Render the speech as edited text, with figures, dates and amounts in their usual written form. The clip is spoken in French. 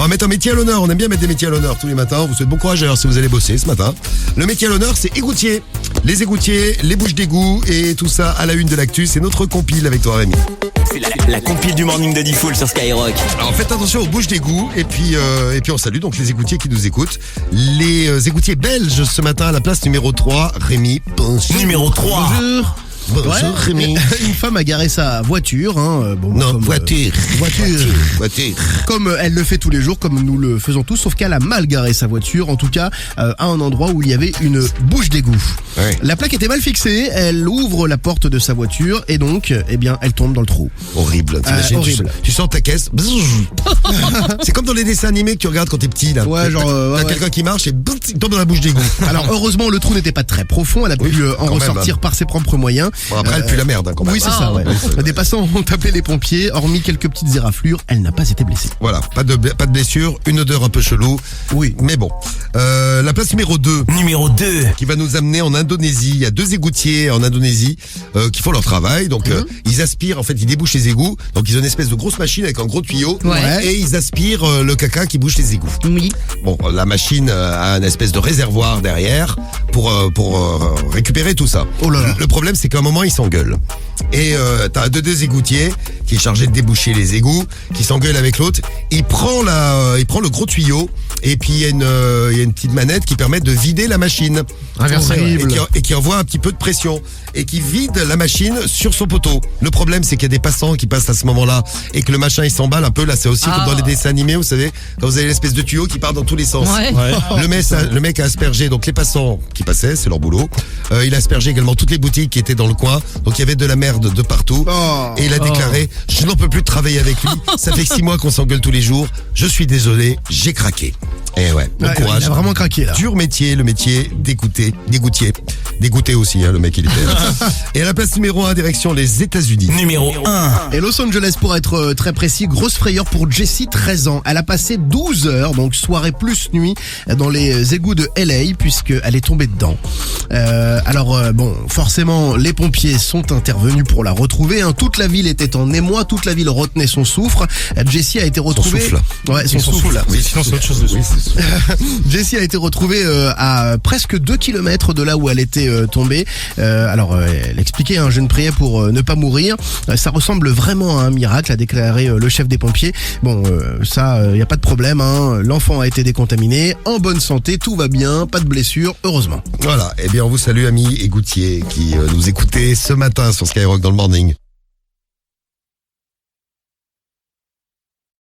va mettre un métier à l'honneur. On aime bien mettre des métiers à l'honneur tous les matins. On vous souhaite bon courage alors si vous allez bosser ce matin. Le métier à l'honneur, c'est égoutier. Les égoutiers, les bouches d'égout et tout ça à la une de l'actu. C'est notre compile avec toi, Rémi. C'est la compile du morning de Diffoul sur Skyrock. Alors faites attention aux bouches d'égout et puis on salue donc les égoutiers qui nous écoutent. Les égoutiers belges ce matin à la place numéro 3. Rémi, bonjour. Numéro 3. Bonjour. Bonjour Rémi. Une femme a garé sa voiture. Voiture. Comme elle le fait tous les jours, comme nous le faisons tous, sauf qu'elle a mal garé sa voiture, en tout cas à un endroit où il y avait une bouche d'égout. Ouais. La plaque était mal fixée, elle ouvre la porte de sa voiture et donc, elle tombe dans le trou. Horrible. T'imagines, Horrible. tu sors ta caisse. C'est comme dans les dessins animés que tu regardes quand t'es petit là. Ouais, genre, T'as ouais. quelqu'un qui marche et il tombe dans la bouche d'égout. Alors heureusement, le trou n'était pas très profond, elle a pu en quand même, ressortir par ses propres moyens. Bon, après elle pue la merde quand même. Oui, c'est ça, ouais. Des passants ont appelé les pompiers, hormis quelques petites éraflures, elle n'a pas été blessée. Voilà, pas de blessure, une odeur un peu chelou. Oui. Mais bon. La place numéro 2 Numéro 2. qui va nous amener en Indonésie. Il y a 2 égoutiers en Indonésie qui font leur travail. Donc ils aspirent, en fait, ils débouchent les égouts. Donc ils ont une espèce de grosse machine avec un gros tuyau. Ouais. Et ils aspirent le caca qui bouche les égouts. Oui. Bon, la machine a une espèce de réservoir derrière pour récupérer tout ça. Oh là là. Le problème, c'est qu'à un moment, ils s'engueulent. Et t'as deux égoutiers qui est chargé de déboucher les égouts, qui s'engueulent avec l'autre. Il prend le gros tuyau et puis il y a une petite manette qui permet de vider la machine. Horrible. Et qui envoie un petit peu de pression et qui vide la machine sur son poteau. Le problème, c'est qu'il y a des passants qui passent à ce moment-là et que le machin il s'emballe un peu. Là, c'est aussi comme dans les dessins animés, vous savez, quand vous avez l'espèce de tuyau qui part dans tous les sens. Ouais. Le mec a aspergé donc les passants qui passaient, c'est leur boulot. Il a aspergé également toutes les boutiques qui étaient dans le coin. Donc il y avait de la merde de partout. Et il a déclaré « Je n'en peux plus de travailler avec lui. Ça fait 6 mois qu'on s'engueule tous les jours. Je suis désolé, j'ai craqué. » Et ouais, bon courage. Il a vraiment craqué là. Dur métier, le métier d'égoutier. Dégoûté aussi, hein, le mec il était. Et à la place numéro 1, direction les États-Unis. Numéro 1. Et Los Angeles, pour être très précis, grosse frayeur pour Jessie, 13 ans. Elle a passé 12 heures, donc soirée plus nuit, dans les égouts de LA, puisqu'elle est tombée dedans. Forcément, les pompiers sont intervenus pour la retrouver. Hein. Toute la ville était en émoi, toute la ville retenait son soufre. Jessie a été retrouvée... souffle. Ouais, son souffle. Oui, Sinon, c'est autre chose dessus. Jessie a été retrouvée à presque 2 km de là où elle était tombée. Elle expliquait, je ne priais pour ne pas mourir. Ça ressemble vraiment à un miracle, a déclaré le chef des pompiers. Bon, il n'y a pas de problème. L'enfant a été décontaminé, en bonne santé, tout va bien, pas de blessure, heureusement. Voilà, eh bien on vous salue amis égoutiers qui nous écoutez ce matin sur Skyrock dans le morning.